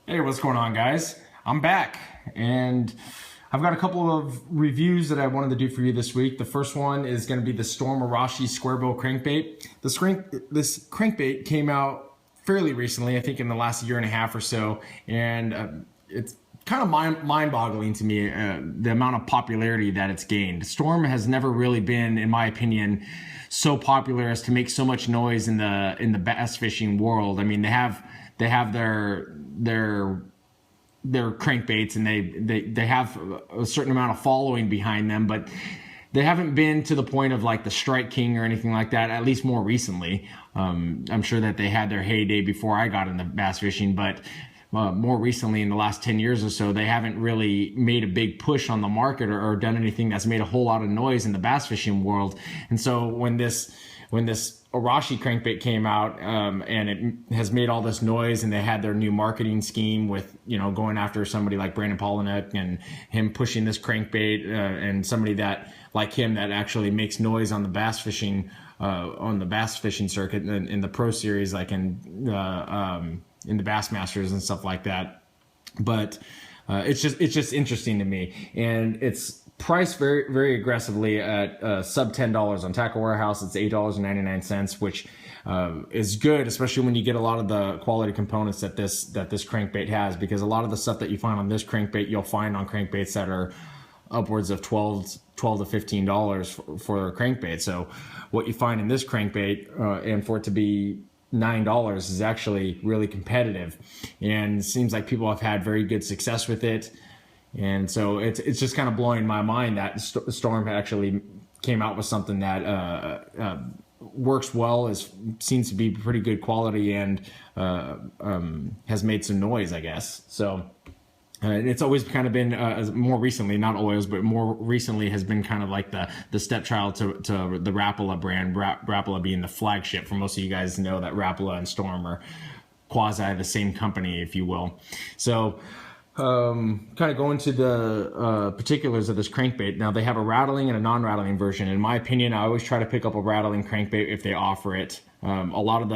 Hey, what's going on, guys? I'm back, and I've got a couple of reviews that I wanted to do for you this week. The first one is going to be the Storm Arashi Square Bill crankbait. This crankbait came out fairly recently, I think in the last year and a half or so, and it's kind of mind-boggling to me, the amount of popularity that it's gained. Storm has never really been, in my opinion, so popular as to make so much noise in the bass fishing world. I mean, they have their crankbaits, and they have a certain amount of following behind them, but they haven't been to the point of like the Strike King or anything like that, at least more recently. I'm sure that they had their heyday before I got into bass fishing, but more recently, in the last 10 years or so, they haven't really made a big push on the market or done anything that's made a whole lot of noise in the bass fishing world. And so when this Arashi crankbait came out, and it has made all this noise, and they had their new marketing scheme with, going after somebody like Brandon Polinick and him pushing this crankbait, and somebody that like him that actually makes noise on the bass fishing circuit in the pro series, like in the Bassmasters and stuff like that. But it's just interesting to me, and it's priced very, very aggressively at sub $10 on Tackle Warehouse. It's $8.99, which is good, especially when you get a lot of the quality components that this crankbait has, because a lot of the stuff that you find on this crankbait you'll find on crankbaits that are upwards of $12 to $15 for a crankbait. So what you find in this crankbait, and for it to be $9, is actually really competitive, and it seems like people have had very good success with it. And so it's just kind of blowing my mind that Storm actually came out with something that works well, seems to be pretty good quality, and has made some noise, I guess. So it's always kind of been, more recently, not always, but more recently has been kind of like the stepchild to the Rapala brand, Rapala being the flagship. For most of you guys know that Rapala and Storm are quasi the same company, if you will. So kind of going to the particulars of this crankbait. Now, they have a rattling and a non-rattling version. In my opinion, I always try to pick up a rattling crankbait if they offer it. A lot of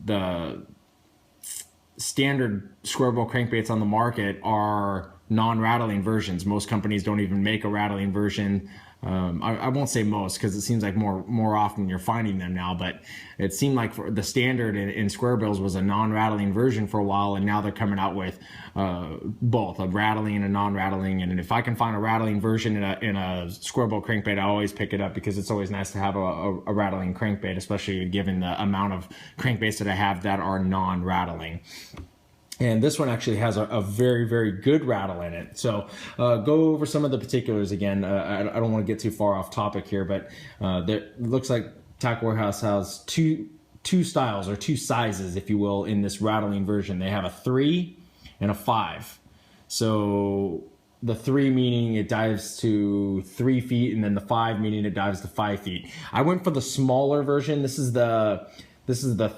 the standard square bill crankbaits on the market are non-rattling versions. Most companies don't even make a rattling version. I won't say most, because it seems like more often you're finding them now, but it seemed like for the standard in square bills was a non-rattling version for a while, and now they're coming out with both a rattling and a non-rattling. And if I can find a rattling version in a square bill crankbait, I always pick it up, because it's always nice to have a rattling crankbait, especially given the amount of crankbaits that I have that are non-rattling. And this one actually has a very, very good rattle in it. So go over some of the particulars again. I don't want to get too far off topic here, but it looks like Tackle Warehouse has two styles, or two sizes, if you will, in this rattling version. They have a 3 and a 5. So the 3 meaning it dives to 3 feet, and then the 5 meaning it dives to 5 feet. I went for the smaller version. This is the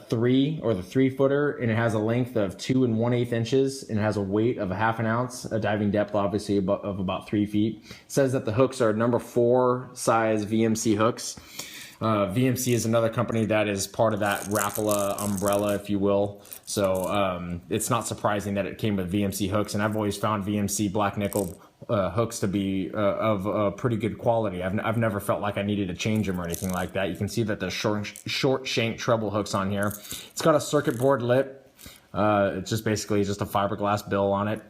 3, or the 3-footer, and it has a length of 2 1/8 inches, and it has a weight of a ½ ounce, a diving depth obviously of about 3 feet. It says that the hooks are number 4 size VMC hooks. VMC is another company that is part of that Rapala umbrella, if you will. So it's not surprising that it came with VMC hooks, and I've always found VMC black nickel hooks to be of pretty good quality. I've never felt like I needed to change them or anything like that. You can see that the short shank treble hooks on here. It's got a circuit board lip. It's just basically just a fiberglass bill on it.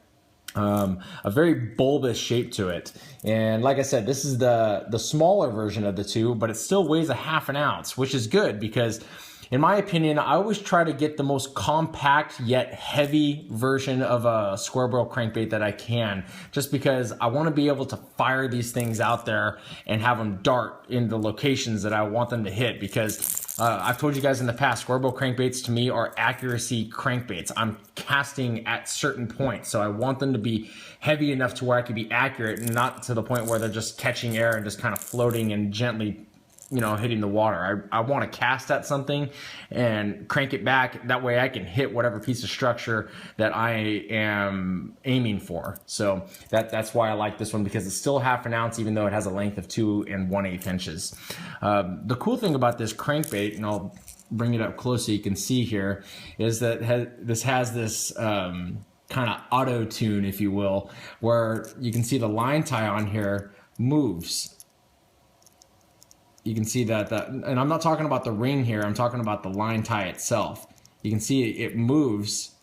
A very bulbous shape to it, and like I said, this is the smaller version of the two, but it still weighs a ½ ounce, which is good, because in my opinion, I always try to get the most compact yet heavy version of a square bill crankbait that I can, just because I want to be able to fire these things out there and have them dart in the locations that I want them to hit, because I've told you guys in the past, square bill crankbaits to me are accuracy crankbaits. I'm casting at certain points, so I want them to be heavy enough to where I can be accurate, and not to the point where they're just catching air and just kind of floating and gently hitting the water. I want to cast at something and crank it back. That way I can hit whatever piece of structure that I am aiming for. So that's why I like this one, because it's still ½ ounce, even though it has a length of 2 1/8 inches. The cool thing about this crankbait, and I'll bring it up close so you can see here, is that this has this kind of auto tune, if you will, where you can see the line tie on here moves. You can see that, and I'm not talking about the ring here, I'm talking about the line tie itself. You can see it moves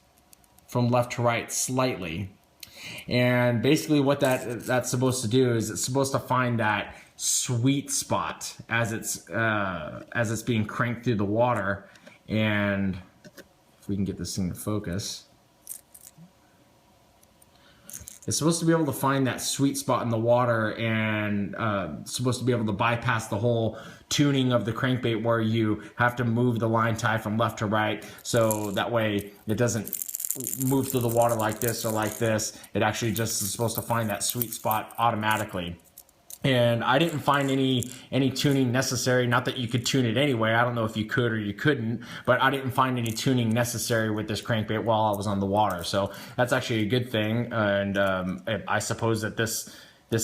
from left to right slightly. And basically what that's supposed to do is it's supposed to find that sweet spot as it's being cranked through the water. And if we can get this thing to focus, it's supposed to be able to find that sweet spot in the water, and supposed to be able to bypass the whole tuning of the crankbait where you have to move the line tie from left to right, so that way it doesn't move through the water like this or like this. It actually just is supposed to find that sweet spot automatically. And I didn't find any tuning necessary. Not that you could tune it anyway. I don't know if you could or you couldn't, but I didn't find any tuning necessary with this crankbait while I was on the water. So that's actually a good thing. And I suppose that this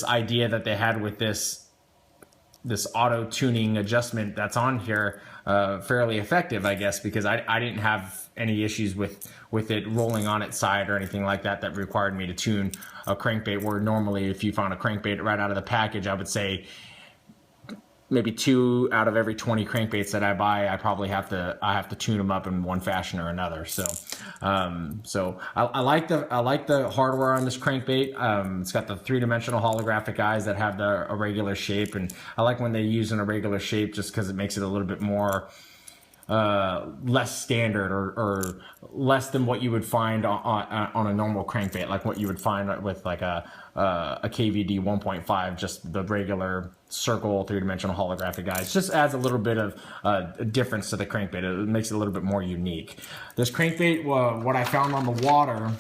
idea that they had with this auto tuning adjustment that's on here, fairly effective, I guess, because I didn't have any issues with it rolling on its side or anything like that that required me to tune a crankbait, where normally if you found a crankbait right out of the package, I would say maybe 2 out of every 20 crankbaits that I buy, I have to tune them up in one fashion or another. So I like the hardware on this crankbait. It's got the 3-dimensional holographic eyes that have the irregular shape, and I like when they use an irregular shape just because it makes it a little bit more less standard or less than what you would find on a normal crankbait, like what you would find with like a KVD 1.5, just the regular circle 3-dimensional holographic eyes. Just adds a little bit of a difference to the crankbait. It makes it a little bit more unique. This crankbait, what I found on the water,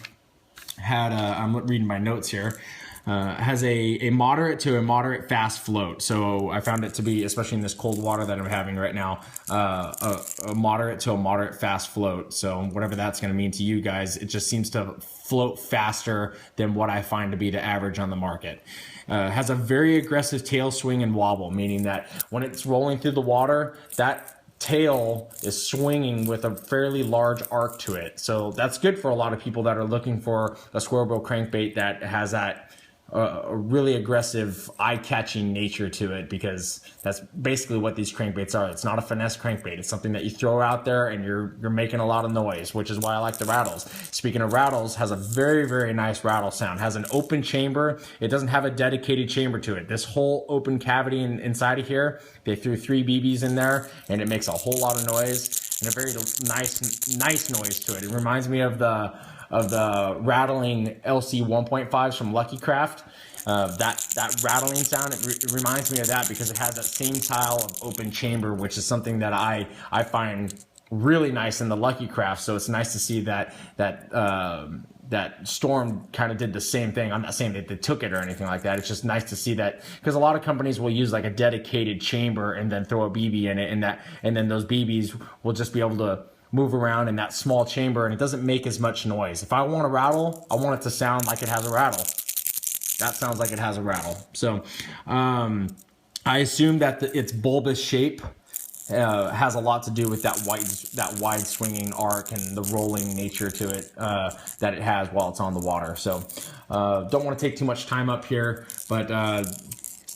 had I'm reading my notes here, has a moderate to a moderate fast float. So I found it to be, especially in this cold water that I'm having right now, a moderate to a moderate fast float. So whatever that's going to mean to you guys, it just seems to float faster than what I find to be the average on the market. Has a very aggressive tail swing and wobble, meaning that when it's rolling through the water, that tail is swinging with a fairly large arc to it. So that's good for a lot of people that are looking for a square bill crankbait that has that a really aggressive, eye-catching nature to it, because that's basically what these crankbaits are. It's not a finesse crankbait. It's something that you throw out there and you're making a lot of noise, which is why I like the Rattles. Speaking of Rattles, has a very, very nice rattle sound. Has an open chamber. It doesn't have a dedicated chamber to it. This whole open cavity inside of here, they threw 3 BBs in there, and it makes a whole lot of noise, and a very nice noise to it. It reminds me of the rattling LC 1.5s from Lucky Craft. That rattling sound, it reminds me of that, because it has that same style of open chamber, which is something that I find really nice in the Lucky Craft. So it's nice to see that Storm kind of did the same thing. I'm not saying that they took it or anything like that. It's just nice to see that, because a lot of companies will use like a dedicated chamber and then throw a BB in it, and then those BBs will just be able to move around in that small chamber, and it doesn't make as much noise. If I want a rattle, I want it to sound like it has a rattle. That sounds like it has a rattle. So I assume that its bulbous shape has a lot to do with that wide swinging arc and the rolling nature to it that it has while it's on the water. So don't want to take too much time up here, but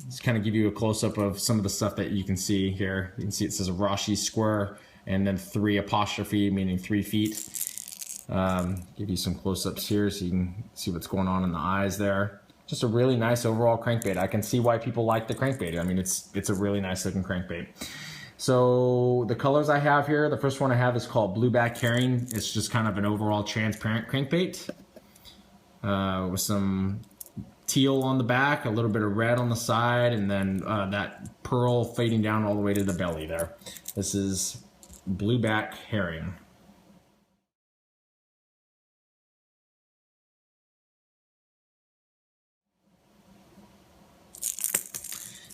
just kind of give you a close-up of some of the stuff that you can see here. You can see it says Arashi Square, and then 3 apostrophe, meaning 3 feet. Give you some close-ups here so you can see what's going on in the eyes there. Just a really nice overall crankbait. I can see why people like the crankbait. I mean, it's a really nice looking crankbait. So the colors I have here, the first one I have is called Blueback Herring. It's just kind of an overall transparent crankbait with some teal on the back, a little bit of red on the side, and then that pearl fading down all the way to the belly there. This is Blueback Herring.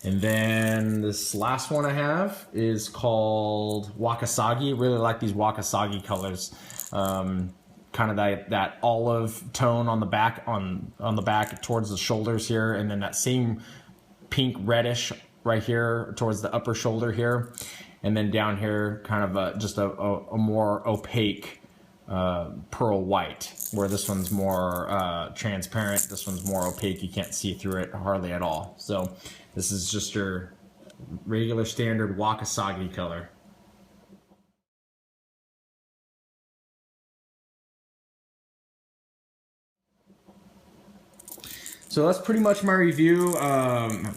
And then this last one I have is called Wakasagi. Really like these Wakasagi colors. Kind of that olive tone on the back, on the back towards the shoulders here, and then that same pink reddish right here towards the upper shoulder here. And then down here, kind of just a more opaque pearl white, where this one's more transparent. This one's more opaque. You can't see through it hardly at all. So this is just your regular standard Wakasagi color. So that's pretty much my review.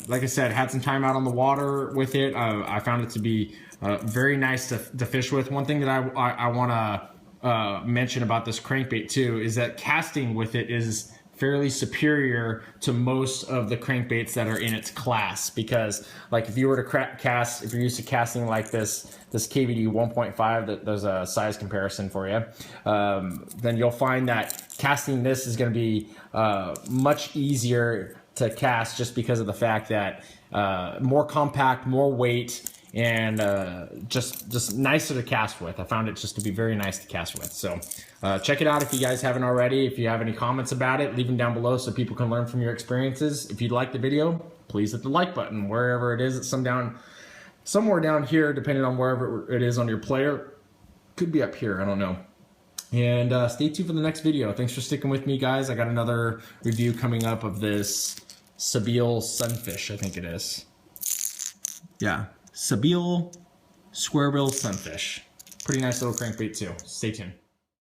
Like I said, had some time out on the water with it. I found it to be very nice to fish with. One thing that I want to mention about this crankbait too is that casting with it is fairly superior to most of the crankbaits that are in its class, because like if you were to cast, if you're used to casting like this KVD 1.5, that there's a size comparison for you, then you'll find that casting this is going to be much easier to cast, just because of the fact that more compact, more weight, and just nicer to cast with. I found it just to be very nice to cast with. So check it out if you guys haven't already. If you have any comments about it, leave them down below so people can learn from your experiences. If you like the video, please hit the like button wherever it is. It's somewhere down here, depending on wherever it is on your player. Could be up here, I don't know. And stay tuned for the next video. Thanks for sticking with me, guys. I got another review coming up of this Sebile sunfish, I think it is. Yeah, Sebile Square Bill sunfish. Pretty nice little crankbait too. Stay tuned.